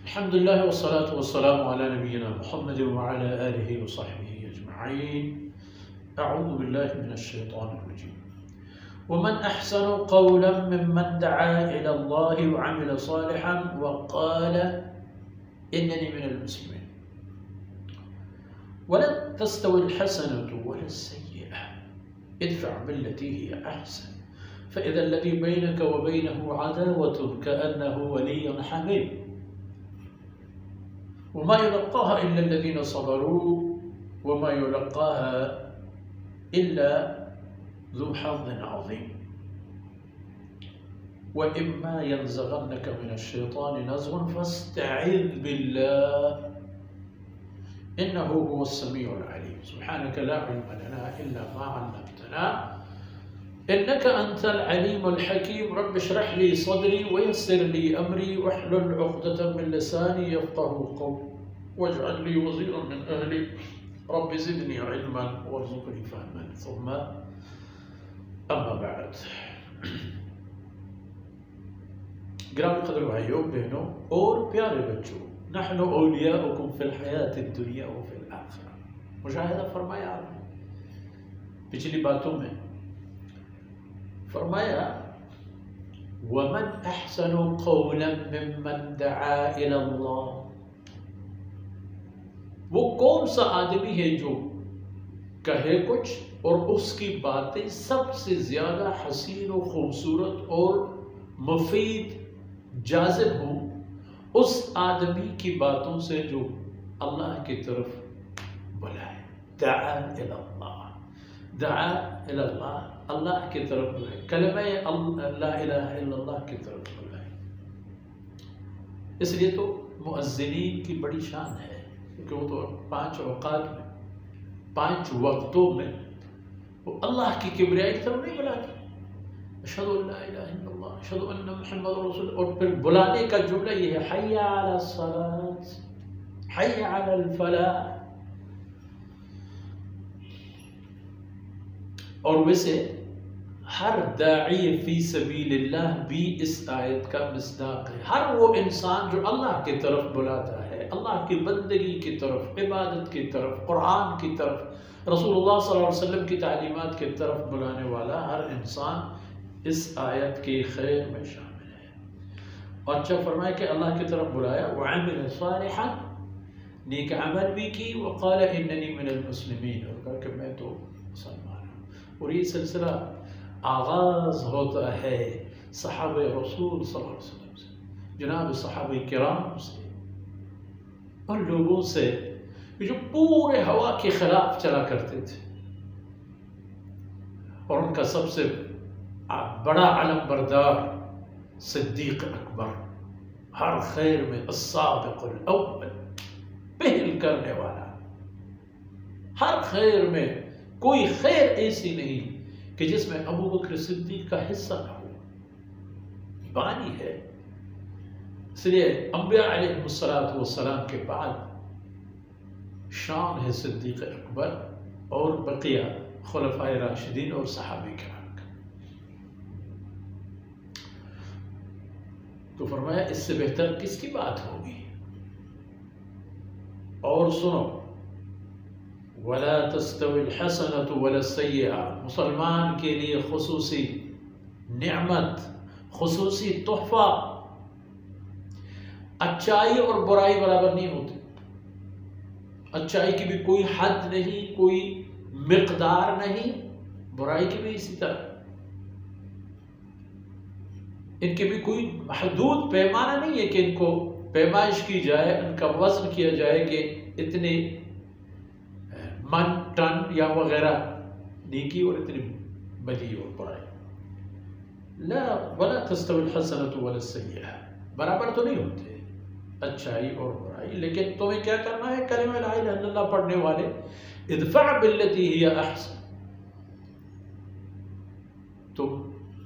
الحمد لله والصلاة والسلام على نبينا محمد وعلى آله وصحبه أجمعين. أعوذ بالله من الشيطان الرجيم. ومن أحسن قولا ممن دعا إلى الله وعمل صالحا وقال إنني من المسلمين. ولا تستوي الحسنة ولا السيئة ادفع بالتي هي أحسن فإذا الذي بينك وبينه عداوة كأنه ولي حميم وما يلقاها إلا الذين صبروا وما يلقاها إلا ذو حظ عظيم. وإما ينزغنك من الشيطان نزغ فاستعذ بالله إنه هو السميع العليم. سبحانك لا علم لنا إلا ما علمتنا إنك أنت العليم الحكيم. رب اشرح لي صدري ويسر لي أمري واحلل عقدة من لساني يفقهوا قولي واجعل لي وزيرا من أهلي رب زدني علما وارزقني فهما. ثم أما بعد. گرامی قدر بھائیوں بہنوں اور پیارے بچوں، نحن اولیاؤکم فی الحیات الدنیا وفی الآخرہ. مشاہدہ فرمایا آپ نے پچھلی باتوں میں، فرمایا وَمَنْ أَحْسَنُ قَوْلًا مِّمَّنْ دَعَا إِلَى اللَّهِ. وہ کون سا آدمی ہے جو کہے کچھ اور اس کی باتیں سب سے زیادہ حسین و خوبصورت اور مفید جاذب ہوں اس آدمی کی باتوں سے جو اللہ کی طرف بلائے. دعا الی اللہ، دعا الی اللہ، اللہ کی طرف بلائے، کلمہ لا الہ الا اللہ کی طرف بلائے. اس لیے تو مؤذنین کی بڑی شان ہے کہ وہ تو 5 اوقات میں 5 وقتوں میں وہ اللہ کی کبریائی کی طرف نہیں بلاتے. اشہد ان لا الہ الا اللہ اشہد ان محمد رسول اللہ، اور پھر بلانے کا جملہ یہ ہے حی علی الصلاۃ حی علی الفلاح. اور ویسے ہر داعی فی سبیل اللہ بھی اس آیت کا مصداق ہے. ہر وہ انسان جو اللہ کی طرف بلاتا ہے، اللہ کی بندگی کی طرف، عبادت کی طرف، قرآن کی طرف، رسول اللہ صلی اللہ علیہ وسلم کی تعلیمات کی طرف بلانے والا ہر انسان اس آیت کی خیر میں شامل ہے. اور اچھا فرمایا کہ اللہ کی طرف بلایا وعمل صالحا، نیک عمل بھی کی، وقال اننی من المسلمین، اور کہا کہ میں تو مسلمان ہوں. اور یہ سلسلہ آغاز ہوتا ہے صحابہ رسول صلی اللہ علیہ وسلم سے، جناب صحابہ کرام سے، ان لوگوں سے جو پورے ہوا کے خلاف چلا کرتے تھے. اور ان کا سب سے بڑا علم بردار صدیق اکبر، ہر خیر میں السابق الاول، پہل کرنے والا. ہر خیر میں کوئی خیر ایسی نہیں کہ جس میں ابو بکر صدیق کا حصہ نہ ہو. بانی ہے. اس لیے انبیاء علیہ السلام کے بعد شان ہے صدیق اکبر اور بقیہ خلفائے راشدین اور صحابہ کرام. تو فرمایا اس سے بہتر کس کی بات ہوگی. اور سنو وَلَا تَسْتَوِي الْحَسَنَةُ وَلَا السَّيِّئَةُ، مسلمان کے لیے خصوصی نعمت، خصوصی تحفہ. اچائی اور برائی برابر نہیں ہوتی. اچائی کی بھی کوئی حد نہیں، کوئی مقدار نہیں، برائی کی بھی اسی طرح. ان کی بھی کوئی محدود پیمانہ نہیں ہے کہ ان کو پیمائش کی جائے، ان کا وزن کیا جائے کہ اتنے من، ٹن یا وغیرہ نیکی اور اتنی بدی اور برائی. لا ولا تستوی الحسنۃ ولا السیئہ، برابر تو نہیں ہوتے اچھائی اور برائی. لیکن تمہیں کیا کرنا ہے؟ کلمہ لا الہ الا اللہ پڑھنے والے ادفع باللتی ہی احسن، تم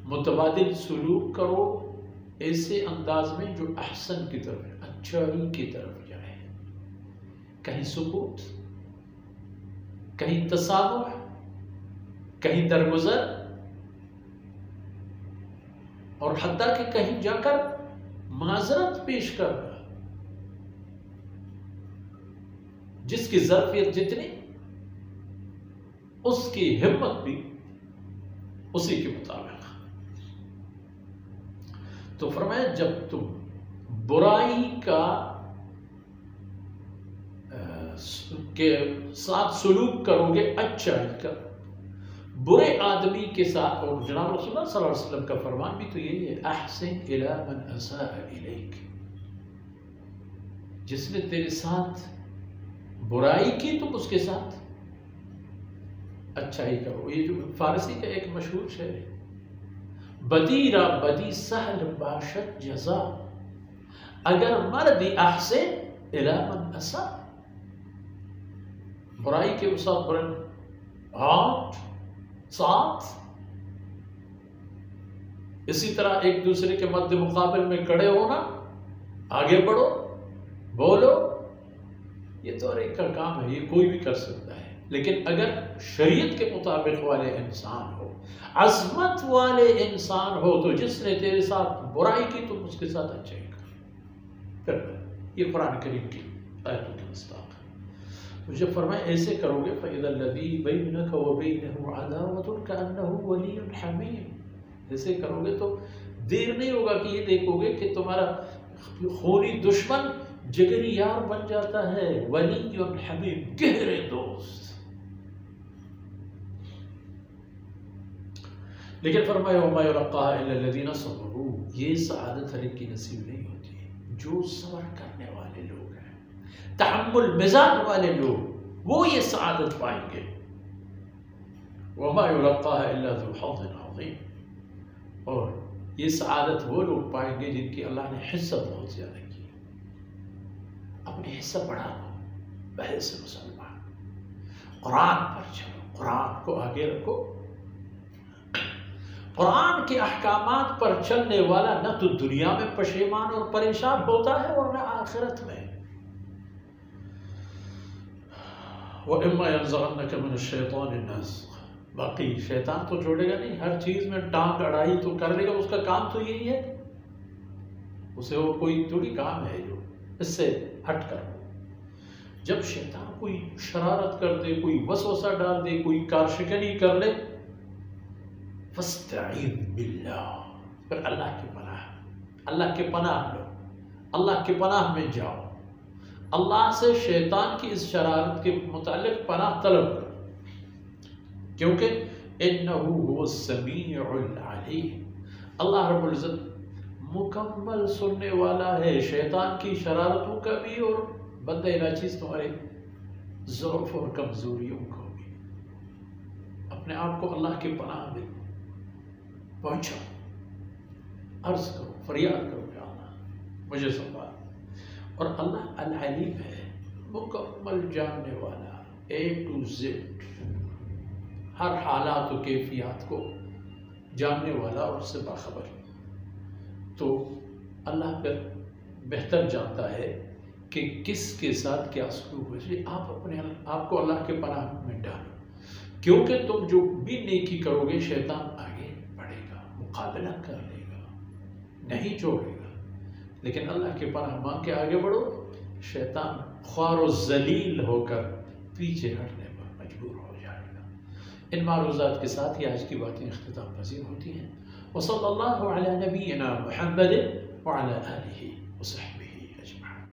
متبادل سلوک کرو ایسے انداز میں جو احسن کی طرف ہے، اچھائی کی طرف جائے. کہیں سکوت، کہیں تسامح، کہیں درگزر، اور حتیٰ کہ کہیں جا کر معذرت پیش کرنا. جس کی ظرفیت جتنی اس کی ہمت بھی اسی کے مطابق. تو فرمایا جب تم برائی کا کے ساتھ سلوک کرو گے اچھائی کا، برے آدمی کے ساتھ، اور جناب رسول اللہ صلی اللہ علیہ وسلم کا فرمان بھی تو یہی ہے، احسن الی من اساء الیک، جس نے تیرے ساتھ برائی کی تم اس کے ساتھ اچھائی کرو. یہ جو فارسی کا ایک مشہور شعر ہے، بدی را بدی سهل باشد جزا، اگر مردی احسن الی من اساء، برائی کے ساتھ برن ہاتھ ساتھ، اسی طرح ایک دوسرے کے مد مقابل میں کھڑے ہونا، آگے بڑھو، بولو، یہ تو ایک کا کام ہے، یہ کوئی بھی کر سکتا ہے. لیکن اگر شریعت کے مطابق والے انسان ہو، عظمت والے انسان ہو، تو جس نے تیرے ساتھ برائی کی تم اس کے ساتھ اچھائی کر. یہ قرآن کریم کی آیتوں کی مصداق ہے. مجھے فرمایا ایسے کرو گے فَإِذَا الَّذِي بَيْنَكَ وَبَيْنَهُ عَدَاوَةٌ كَأَنَّهُ وَلِيٌّ حَمِيمٌ، ایسے کرو گے تو دیر نہیں ہوگا کہ یہ دیکھو گے کہ تمہارا خونی دشمن جگری یار بن جاتا ہے، ولی حمیم، گہرے دوست. لیکن فرمایا وَمَا يُلَقَّاهَا إِلَّا الَّذِينَ صَبَرُوا، یہ سعادت ہر ایک کی نصیب نہیں ہوتی ہے. جو صبر کرنے والے لوگ ہیں، تحمل مزاج والے لوگ، وہ یہ سعادت پائیں گے. وَمَا يُلَقَّاهَا إِلَّا ذُو حَظٍّ عَظِيمٍ، اور یہ سعادت وہ لوگ پائیں گے جن کی اللہ نے حصہ بہت زیادہ کی. اپنے حصہ بڑھا دو، پہلے سے مسلمان، قرآن پر چلو، قرآن کو آگے رکھو. قرآن کے احکامات پر چلنے والا نہ تو دنیا میں پشیمان اور پریشان ہوتا ہے اور نہ آخرت میں. وَإِمَّا يَنزَغَنَّكَ مِنَ الشَّيْطَانِ النَّزْغٌ، باقی شیطان تو چھوڑے گا نہیں، ہر چیز میں ٹانگ اڑائی تو کر لے گا، اس کا کام تو یہی ہے، اسے وہ کوئی تھوڑی کام ہے جو اس سے ہٹ کر. جب شیطان کوئی شرارت کر دے، کوئی وسوسہ ڈال دے، کوئی کارشکنی کر لے، فَاسْتَعِذْ بِاللَّهِ، پھر اللہ کی پناہ، اللہ کے پناہ لو، اللہ کے پناہ میں جاؤ، اللہ سے شیطان کی اس شرارت کے متعلق پناہ طلب کرو، کیونکہ اِنَّهُ هُوَ السَّمِيعُ الْعَلِيمُ، اللہ رب العزت مکمل سننے والا ہے شیطان کی شرارتوں کا بھی اور بندہ ناچیز تمہارے ضعف اور کمزوریوں کو بھی. اپنے آپ کو اللہ کے پناہ میں پہنچو، عرض کرو، فریاد کرو کہ اللہ مجھے سنبھال. اور اللہ العلیم ہے، مکمل جاننے والا، A to Z، ہر حالات و کیفیات کو جاننے والا اور اس سے باخبر. تو اللہ پھر بہتر جانتا ہے کہ کس کے ساتھ کیا سلوک ہو. اس لیے آپ اپنے آپ کو اللہ کے پناہ میں ڈالو، کیونکہ تم جو بھی نیکی کرو گے شیطان آگے بڑھے گا، مقابلہ کر لے گا، نہیں چھوڑے گا. لیکن اللہ کے پناہ مانگ کے آگے بڑھو، شیطان خوار و ذلیل ہو کر پیچھے ہٹنے پر مجبور ہو جائے گا. ان معروضات کے ساتھ ہی آج کی باتیں اختتام پذیر ہوتی ہیں. وصلی اللہ علی نبینا محمد وعلی آلہ وصحبہ.